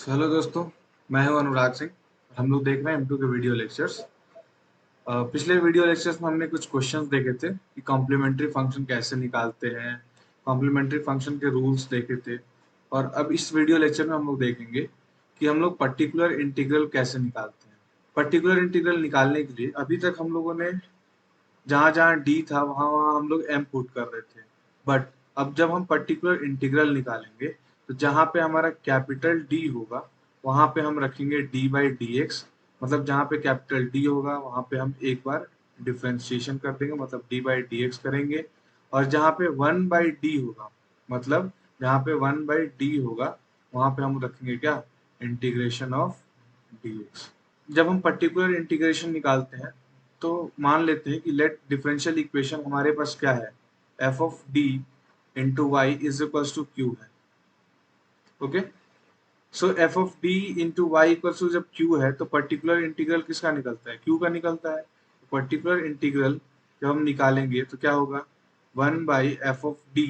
Hello दोस्तों, मैं हूं अनुराग सिंह। हम लोग देख रहे हैं M2 के वीडियो लेक्चर्स। पिछले वीडियो लेक्चर्स में हमने कुछ क्वेश्चंस देखे थे कि कॉम्प्लीमेंट्री फंक्शन कैसे निकालते हैं, कॉम्प्लीमेंट्री फंक्शन के रूल्स देखे थे। और अब इस वीडियो लेक्चर में हम लोग देखेंगे कि हम लोग पर्टिकुलर इंटीग्रल कैसे निकालते हैं। पर्टिकुलर इंटीग्रल निकालने के लिए अभी तक हम लोगों ने जहाँ जहाँ डी था वहाँ वहाँ हम लोग एम पुट कर रहे थे। बट अब जब हम पर्टिकुलर इंटीग्रल निकालेंगे तो जहाँ पे हमारा कैपिटल डी होगा वहाँ पे हम रखेंगे डी बाई डी एक्स। मतलब जहाँ पे कैपिटल डी होगा वहाँ पे हम एक बार डिफ्रेंशिएशन कर देंगे, मतलब डी बाई डी एक्स करेंगे। और जहाँ पे वन बाई डी होगा, मतलब जहाँ पे वन बाई डी होगा वहाँ पे हम रखेंगे क्या, इंटीग्रेशन ऑफ डी एक्स। जब हम पर्टिकुलर इंटीग्रेशन निकालते हैं तो मान लेते हैं कि लेट डिफरेंशियल इक्वेशन हमारे पास क्या है, F of D into Y is equals to Q है। Okay, so F of D into Y equals to जब क्यू है तो पर्टिकुलर इंटीग्रल किसका निकलता है, क्यू का निकलता है। पर्टिकुलर इंटीग्रल जब हम निकालेंगे तो क्या होगा, one by F of D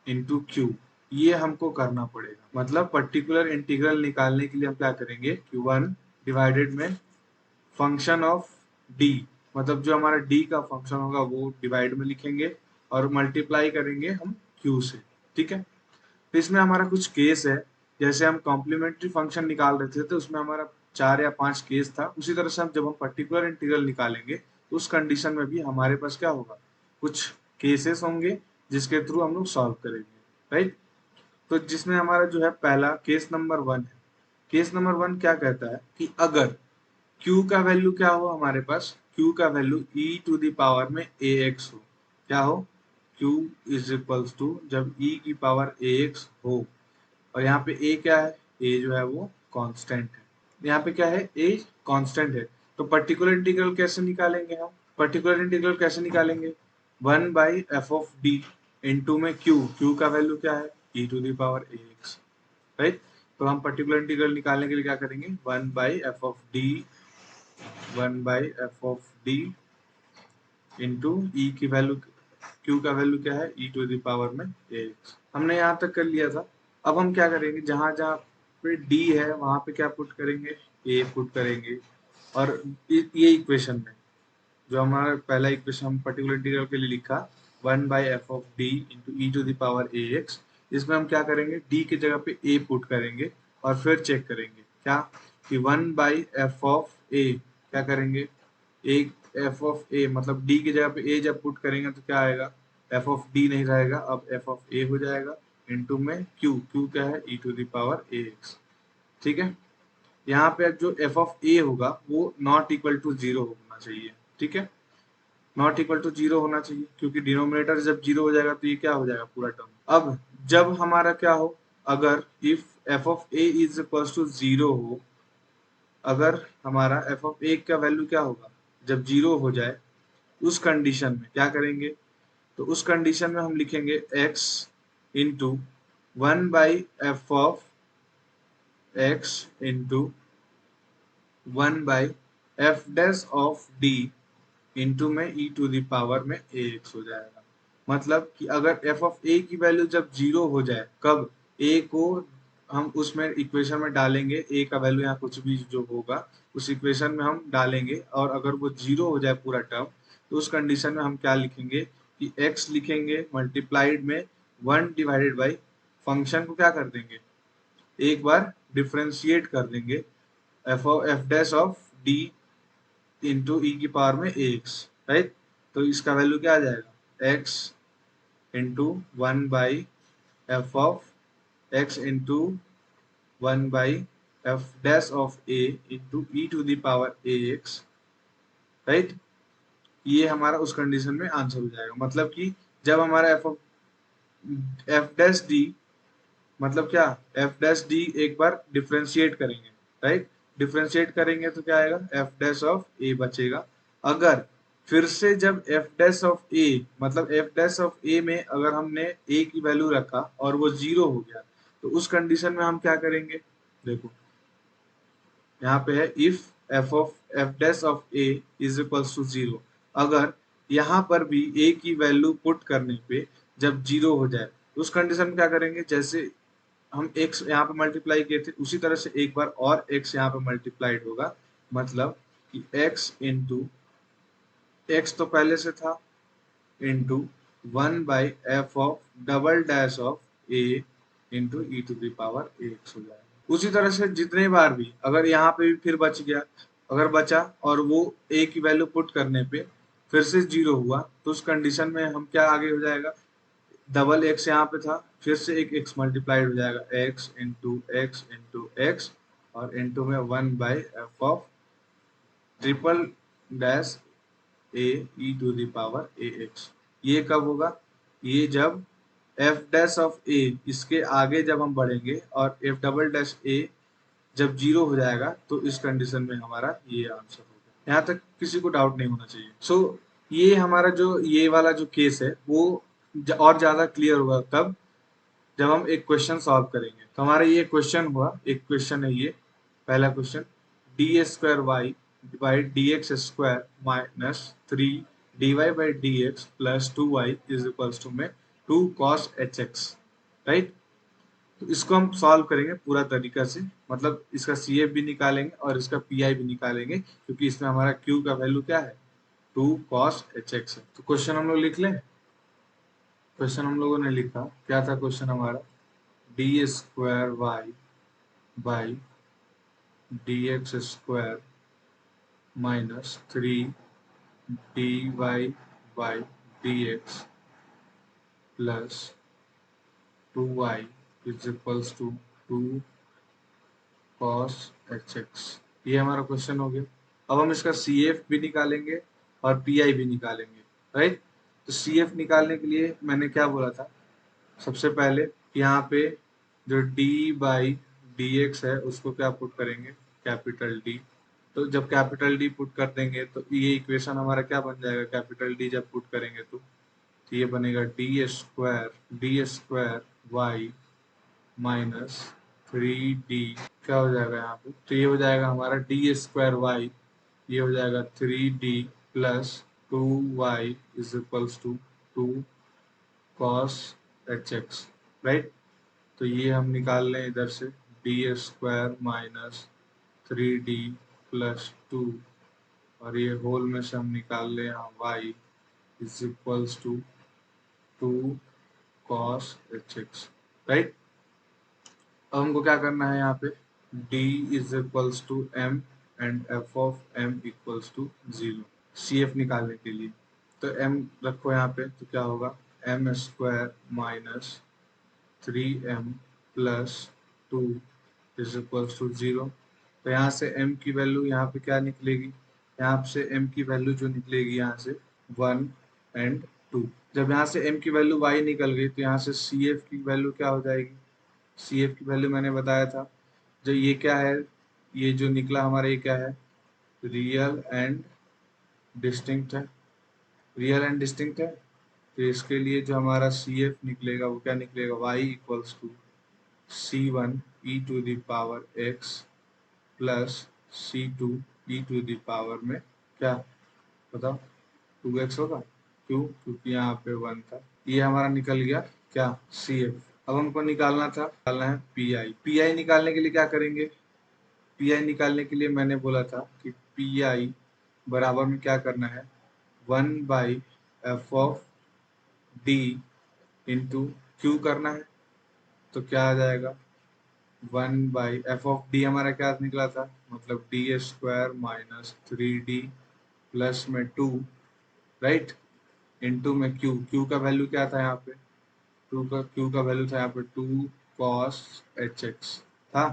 into Q. ये हमको करना पड़ेगा, मतलब पर्टिकुलर इंटीग्रल निकालने के लिए हम क्या करेंगे, क्यू वन डिवाइडेड में फंक्शन ऑफ डी, मतलब जो हमारा डी का फंक्शन होगा वो डिवाइड में लिखेंगे और मल्टीप्लाई करेंगे हम क्यू से। ठीक है, तो इसमें हमारा कुछ केस है। जैसे हम कॉम्प्लीमेंट्री फंक्शन निकाल रहे थे तो उसमें हमारा 4 या 5 केस था। उसी तरह से हम जब हम पर्टिकुलर इंटीग्रल निकालेंगे तो उस कंडीशन में भी हमारे पास क्या होगा, कुछ केसेस होंगे जिसके थ्रू हम लोग सॉल्व करेंगे, राइट। तो जिसमें हमारा जो है पहला केस नंबर 1 है। केस नंबर 1 क्या कहता है कि अगर Q का वैल्यू क्या हो हमारे पास, Q का value e to the power में ax हो। क्या हो, Q इज इक्वल्स टू जब e की पावर ax हो। और यहाँ पे a क्या है, a जो है वो कांस्टेंट है। यहाँ पे क्या है, a कांस्टेंट है। तो पर्टिकुलर इंटीग्रल कैसे निकालेंगे हम, पर्टिकुलर इंटीग्रल कैसे निकालेंगे, one by F of D into में Q का वैल्यू क्या है, e to the power ax, right. तो हम पर्टिकुलर इंटीग्रल निकालने के लिए क्या करेंगे, one by F of D, one by F of D into E की वैल्यू, क्यू का वैल्यू क्या है, ई टू द पावर में एक्स। हमने यहाँ तक कर लिया था। अब हम क्या करेंगे, जहां जहां पे डी है वहां पे क्या पुट करेंगे, ए पुट करेंगे। और ये इक्वेशन में जो हमारा पहला इक्वेशन हम पर्टिकुलर इंटीग्रल के लिए लिखा, one by F of D into e to the power A x, इसमें हम क्या करेंगे, डी की जगह पे ए पुट करेंगे और फिर चेक करेंगे क्या, कि वन बाई एफ ऑफ ए क्या करेंगे, एक एफ ऑफ ए, मतलब डी की जगह पे ए जब पुट करेंगे तो क्या आएगा, एफ ऑफ डी नहीं रहेगा, अब एफ ऑफ ए हो जाएगा इनटू में क्यू क्या है, E to the power A X. ठीक है, यहाँ पे जो एफ ऑफ ए होगा वो नॉट इक्वल टू जीरो होना चाहिए। ठीक है, नॉट इक्वल टू जीरो होना चाहिए, क्योंकि डिनोमिनेटर जब जीरो हो जाएगा तो ये क्या हो जाएगा, पूरा टर्म। अब जब हमारा क्या हो, अगर if f of a is equal to zero हो, अगर हमारा एफ ऑफ ए का वैल्यू क्या होगा, जब जीरो हो जाए, उस कंडीशन में क्या करेंगे, तो उस कंडीशन में हम लिखेंगे x into one by F of x into one by f dash of D into में ई टू द पावर में ए एक्स हो जाएगा। मतलब कि अगर एफ ऑफ ए की वैल्यू जब जीरो हो जाए, कब, ए को हम उसमें इक्वेशन में डालेंगे, ए का वैल्यू यहाँ कुछ भी जो होगा उस इक्वेशन में हम डालेंगे, और अगर वो जीरो हो जाए पूरा टर्म, तो उस कंडीशन में हम क्या लिखेंगे कि x लिखेंगे मल्टीप्लाइड में वन डिवाइडेड बाई फंक्शन को क्या कर देंगे, एक बार डिफ्रेंशिएट कर देंगे, F dash of D into E की पावर में एक्स, राइट। तो इसका वैल्यू क्या आ जाएगा, x into one by F of x into one by f dash of a into e to the power A x, right. ये हमारा उस कंडीशन में आंसर हो जाएगा। मतलब कि जब हमारा एफ डैश डी, मतलब क्या, एफ डैश डी एक बार डिफ्रेंशिएट करेंगे, राइट। डिफ्रेंशिएट करेंगे तो क्या आएगा, एफ डैश ऑफ ए बचेगा। अगर फिर से जब एफ डैश ऑफ ए, मतलब एफ डैश ऑफ ए में अगर हमने ए की वैल्यू रखा और वो जीरो हो गया, तो उस कंडीशन में हम क्या करेंगे, देखो यहाँ पे है if f dash of a is equals to zero. अगर यहाँ पर भी ए की वैल्यू पुट करने पे जब जीरो हो जाए, उस कंडीशन में क्या करेंगे, जैसे हम x यहाँ पे मल्टीप्लाई किए थे, उसी तरह से एक बार और x यहाँ पे मल्टीप्लाइड होगा, मतलब कि x इंटू x तो पहले से था into 1/f of double dash of a into e to the power ax हो जाएगा। उसी तरह से जितने बार भी अगर यहाँ पे भी फिर बच गया, अगर बचा और वो a की वैल्यू पुट करने पे फिर से 0 हुआ, तो उस कंडीशन में हम क्या आगे हो जाएगा, डबल x यहाँ पे था, फिर से एक x मल्टीप्लाइड हो जाएगा, x इंटू एक्स और इंटू में 1/f of triple dash a e to the power A x. ये कब होगा, ये जब एफ डैश ऑफ ए इसके आगे जब हम बढ़ेंगे और एफ डबल डैश ए जब 0 हो जाएगा, तो इस कंडीशन में हमारा ये आंसर होगा। यहाँ तक किसी को डाउट नहीं होना चाहिए। ये हमारा जो ये वाला जो केस है वो और ज्यादा क्लियर होगा तब जब हम एक क्वेश्चन सॉल्व करेंगे। तो हमारा ये क्वेश्चन हुआ, एक क्वेश्चन है ये पहला question, d square y by d x square minus 3 dy/dx plus 2y is equals to में 2 cos hx, राइट। तो इसको हम सॉल्व करेंगे पूरा तरीका से, मतलब इसका CF भी निकालेंगे और इसका PI भी निकालेंगे, क्योंकि इसमें हमारा Q का वैल्यू क्या है, 2 cos hx है। तो क्वेश्चन हम लोग लिख लें। क्वेश्चन हम लोगों ने लिखा, क्या था क्वेश्चन हमारा, d square y by d x square minus 3 dy/dx plus 2y is equals to 2 cos hx। ये हमारा क्वेश्चन हो गया। अब हम इसका CF भी निकालेंगे और PI भी निकालेंगे, राइट। तो CF निकालने के लिए मैंने क्या बोला था, सबसे पहले यहाँ पे जो d/dx है उसको क्या पुट करेंगे, कैपिटल D। तो जब कैपिटल D पुट कर देंगे तो ये इक्वेशन हमारा क्या बन जाएगा, कैपिटल D जब पुट करेंगे तो ये बनेगा D square Y minus 3d, क्या हो जाएगा यहाँ पे, तो ये हो जाएगा हमारा डी स्क्वायर वाई, ये हो जाएगा 3d plus 2y is equals to 2 cos hx, right. तो ये हम निकाल लें इधर से, D square minus 3d plus 2 और ये होल में से हम निकाल लें यहाँ y is equals to 2 cos hx, right. अब हमको क्या करना है यहाँ पे, d is equals to m and f of m equals to 0, CF निकालने के लिए। तो m रखो यहाँ पे, तो क्या होगा, m square minus 3m plus 2 is equals to 0। तो यहाँ से m की वैल्यू यहाँ पे क्या निकलेगी, यहाँ से m की वैल्यू जो निकलेगी यहाँ से 1 एंड 2। जब यहाँ से m की वैल्यू y निकल गई तो यहाँ से CF की वैल्यू क्या हो जाएगी, CF की वैल्यू मैंने बताया था, जो ये क्या है, ये जो निकला हमारा ये क्या है, रियल एंड डिस्टिंक्ट है, रियल एंड डिस्टिंक्ट है। तो इसके लिए जो हमारा CF निकलेगा वो क्या निकलेगा, y equals to C1 e to the power x plus C2 e to the power में क्या, बताओ, 2x होगा, क्यों, क्योंकि यहाँ पे 1 था। ये हमारा निकल गया क्या, CF। अब हमको निकालना है PI निकालने के लिए क्या करेंगे, PI निकालने के लिए मैंने बोला था कि PI बराबर में क्या करना है, 1/f of D into Q करना है। तो क्या आ जाएगा, 1/f ऑफ D हमारा क्या निकला था, मतलब D square minus 3d plus में 2, राइट, इंटू में Q का वैल्यू क्या था यहाँ पे, Q का वैल्यू था यहाँ पे 2 cos hx था।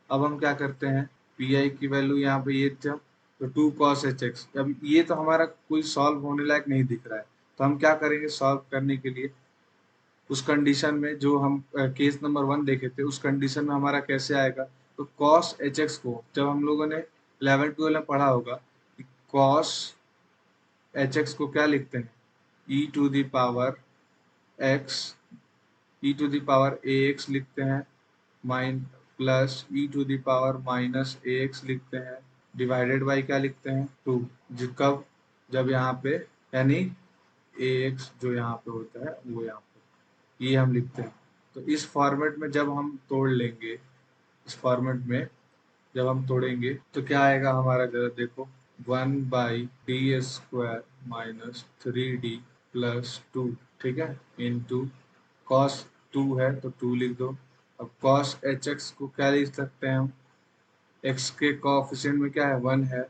अब हम क्या करते हैं, PI की वैल्यू यहाँ पे ये था, तो 2 cos hx। अब ये तो हमारा कोई सॉल्व होने लायक नहीं दिख रहा है, तो हम क्या करेंगे सॉल्व करने के लिए, उस कंडीशन में जो हम केस नंबर 1 देखे थे उस कंडीशन में हमारा कैसे आएगा, तो cos hx को जब हम लोगों ने 11-12 में पढ़ा होगा कि cos hx को क्या लिखते हैं, e to the power x, e to the power ax लिखते हैं, mine plus e to the power minus ax लिखते हैं, डिवाइडेड बाई क्या लिखते हैं, 2। कब, जब यहाँ पे यानी ax जो यहाँ पे होता है वो यहाँ पे, ये हम लिखते हैं। तो इस फॉर्मेट में जब हम तोड़ लेंगे, इस फॉर्मेट में जब हम तोड़ेंगे तो क्या आएगा हमारा, जरा देखो, 1/d² माइनस 3d प्लस 2, ठीक है, इंटू कॉस 2 है तो 2 लिख दो। अब कॉस hx को क्या लिख सकते हैं हम, x के कोएफिशिएंट में क्या है, 1 है,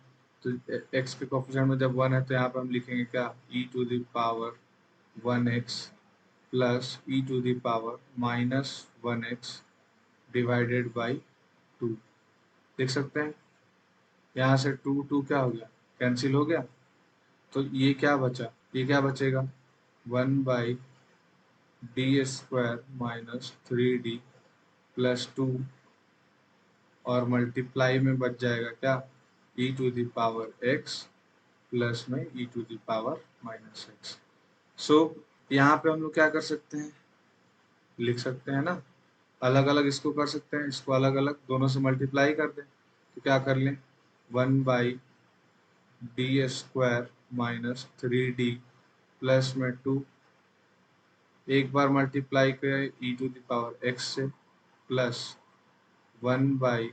तो x के कोएफिशिएंट में जब 1 है तो यहाँ पे हम लिखेंगे क्या, e⁻, 1x plus e⁻, minus 1x divided by 2। देख सकते हैं यहाँ से 2 क्या हो गया, कैंसिल हो गया। तो ये क्या बचा, ये क्या बचेगा, 1/d² माइनस 3d प्लस 2 और मल्टीप्लाई में बच जाएगा क्या, e⁻x प्लस में e⁻−x। सो यहाँ पे हम लोग क्या कर सकते हैं, लिख सकते हैं ना, अलग अलग इसको कर सकते हैं, इसको अलग अलग दोनों से मल्टीप्लाई कर दें तो क्या कर लें, 1/d² माइनस 3d प्लस में 2, एक बार मल्टीप्लाई करें e⁻x से, plus 1/d²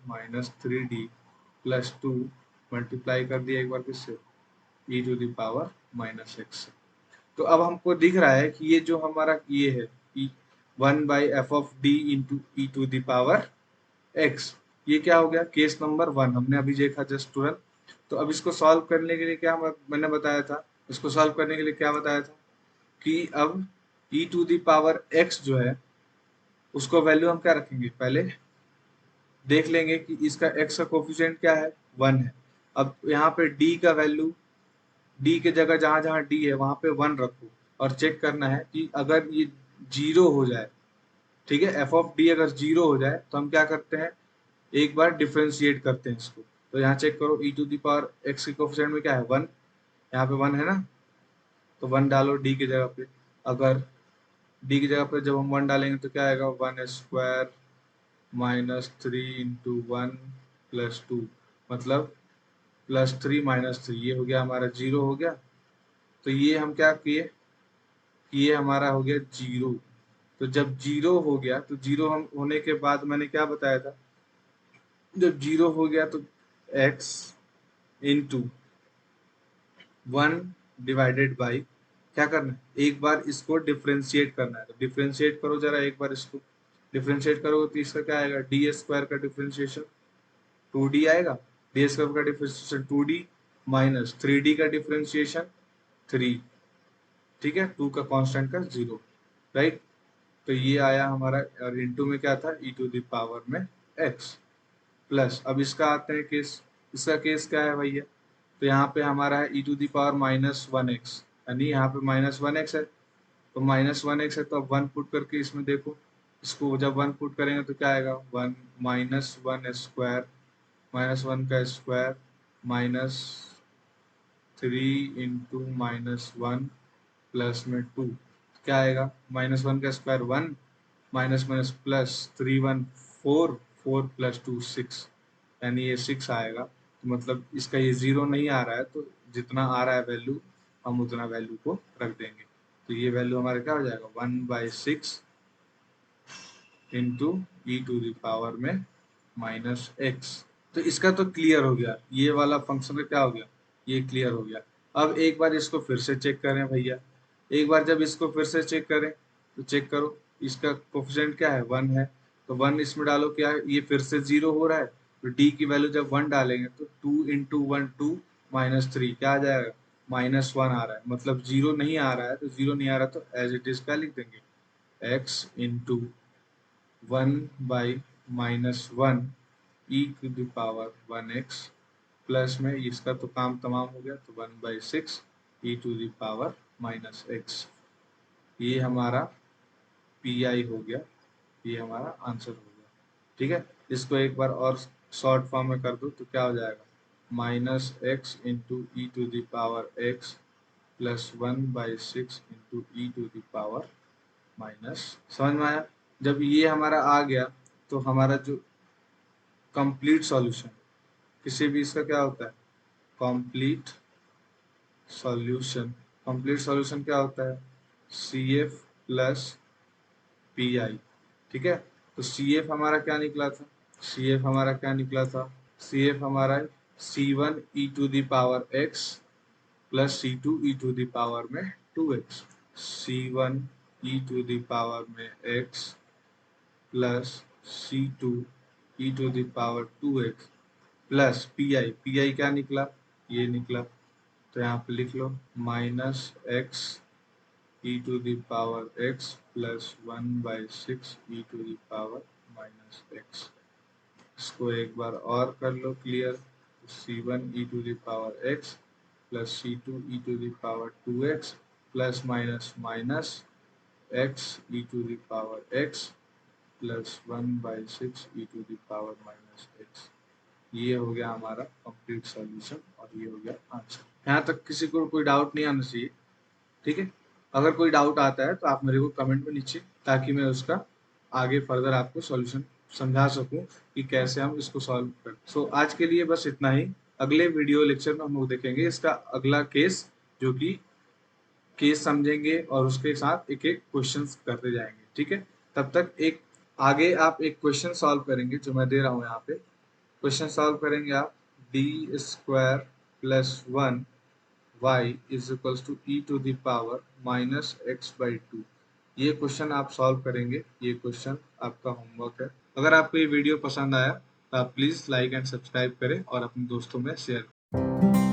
minus 3d plus 2 multiply कर दिया एक बार किससे, e⁻−x से। तो अब हमको दिख रहा है कि ये जो हमारा ये है 1/f(d) इंटू e⁻x, ये क्या हो गया, केस नंबर 1 हमने अभी देखा जस्ट तुरंत। तो अब इसको सॉल्व करने के लिए क्या मैंने बताया था, इसको सॉल्व करने के लिए क्या बताया था कि अब e⁻x जो है उसको वैल्यू हम क्या रखेंगे, पहले देख लेंगे कि इसका x का कोफिशिएंट क्या है, 1 है। अब यहाँ पे d का वैल्यू, d के जगह जहां जहां d है वहां पे 1 रखो और चेक करना है कि अगर ये 0 हो जाए, ठीक है, f(d) अगर 0 हो जाए तो हम क्या करते हैं, एक बार डिफ्रेंशिएट करते हैं इसको। तो यहाँ चेक करो, e⁻x के कोफिशिएंट में क्या है, 1, यहाँ पे 1 है ना, तो 1 डालो d की जगह पे। अगर d की जगह पे जब हम 1 डालेंगे तो क्या आएगा, 1² माइनस 3 इंटू 1 प्लस 2, मतलब +3 -3, ये हो गया हमारा 0 हो गया। तो ये हम क्या किए कि ये हमारा हो गया 0। तो जब 0 हो गया तो 0 हम होने के बाद मैंने क्या बताया था, जब 0 हो गया तो x इंटू 1 डिवाइडेड बाई, क्या करना है, एक बार इसको डिफ्रेंशिएट करना है। तो डिफ्रेंशिएट करो जरा, एक बार इसको डिफ्रेंशिएट करोगे तो इसका क्या आएगा, d² का डिफ्रेंशिएशन 2d आएगा, d² का डिफ्रेंशिएशन 2d माइनस 3d का डिफ्रेंशिएशन 3, ठीक है, 2 का कांस्टेंट का 0, राइट। तो ये आया हमारा, और इंटू में क्या था, e⁻ में x प्लस। अब इसका आते हैं केस, इसका केस क्या है भैया, तो यहाँ पे हमारा है e⁻−1x, यानी यहाँ पे -1x है, तो -1x है तो अब 1 पुट करके इसमें देखो, इसको जब 1 पुट करेंगे तो क्या आएगा, 1 -1² -1 का स्क्वायर माइनस 3 इंटू -1 प्लस में 2, क्या आएगा, -1 का square 1, minus minus plus 3 1 4, 4 plus 2 6, यानी ये 6 आएगा। तो मतलब इसका ये 0 नहीं आ रहा है, तो जितना आ रहा है वैल्यू हम उतना वैल्यू को रख देंगे। तो ये वैल्यू हमारा क्या हो जाएगा, 1/6 इंटू e⁻ में -x। तो इसका तो क्लियर हो गया, ये वाला फंक्शन का क्या हो गया, ये क्लियर हो गया। अब एक बार इसको फिर से चेक करें भैया, एक बार जब इसको फिर से चेक करें तो चेक करो, इसका कोफिशिएंट क्या है, 1 है, तो 1 इसमें डालो, क्या है, ये फिर से 0 हो रहा है, तो d की वैल्यू जब 1 डालेंगे तो 2 इंटू 1 2 -3 क्या आ जाएगा, -1 आ रहा है, मतलब 0 नहीं आ रहा है, तो 0 नहीं आ रहा तो एज इट इज क्या लिख देंगे, x इंटू 1/-1 e⁻1x प्लस में इसका तो काम तमाम हो गया, तो 1/6 e⁻−x। ये हमारा पी हो गया, ये हमारा आंसर हो गया, ठीक है। इसको एक बार और शॉर्ट फॉर्म में कर दो तो क्या हो जाएगा, -x into e⁻x plus 1/6 into e⁻, समझ में आया। जब ये हमारा आ गया तो हमारा जो कंप्लीट सॉल्यूशन, किसी भी इसका क्या होता है, कंप्लीट सॉल्यूशन, कंप्लीट सॉल्यूशन क्या होता है, CF प्लस पी आई। ठीक है, तो सी एफ हमारा क्या निकला था, सी एफ हमारा क्या निकला था, सी एफ हमारा C one E to the power x plus C two E to the power में 2x, C one E to the power में x plus C two E to the power 2x plus P I क्या निकला, ये निकला, तो यहाँ पे लिख लो minus x E to the power x plus 1/6 E to the power minus X. इसको एक बार और कर लो clear, C one E to the power x plus C two E to the power 2x plus minus minus x E to the power x plus 1/6 E to the power minus x. ये हो गया हमारा complete solution और ये हो गया answer. यहाँ तक किसी को कोई डाउट नहीं आना चाहिए। ठीक है, अगर कोई डाउट आता है तो आप मेरे को कमेंट में नीचे, ताकि मैं उसका आगे फर्दर आपको सॉल्यूशन समझा सकूं कि कैसे हम इसको सॉल्व करें। सो आज के लिए बस इतना ही। अगले वीडियो लेक्चर में हम लोग देखेंगे इसका अगला केस, जो कि केस समझेंगे और उसके साथ एक एक क्वेश्चन करते जाएंगे। ठीक है, तब तक एक आगे आप एक क्वेश्चन सॉल्व करेंगे जो मैं दे रहा हूँ यहाँ पे। क्वेश्चन सॉल्व करेंगे आप, d square plus 1 y is equals to E to the power minus x/2। ये क्वेश्चन आप सॉल्व करेंगे, ये क्वेश्चन आपका होमवर्क है। अगर आपको ये वीडियो पसंद आया तो आप प्लीज़ लाइक एंड सब्सक्राइब करें और अपने दोस्तों में शेयर करें।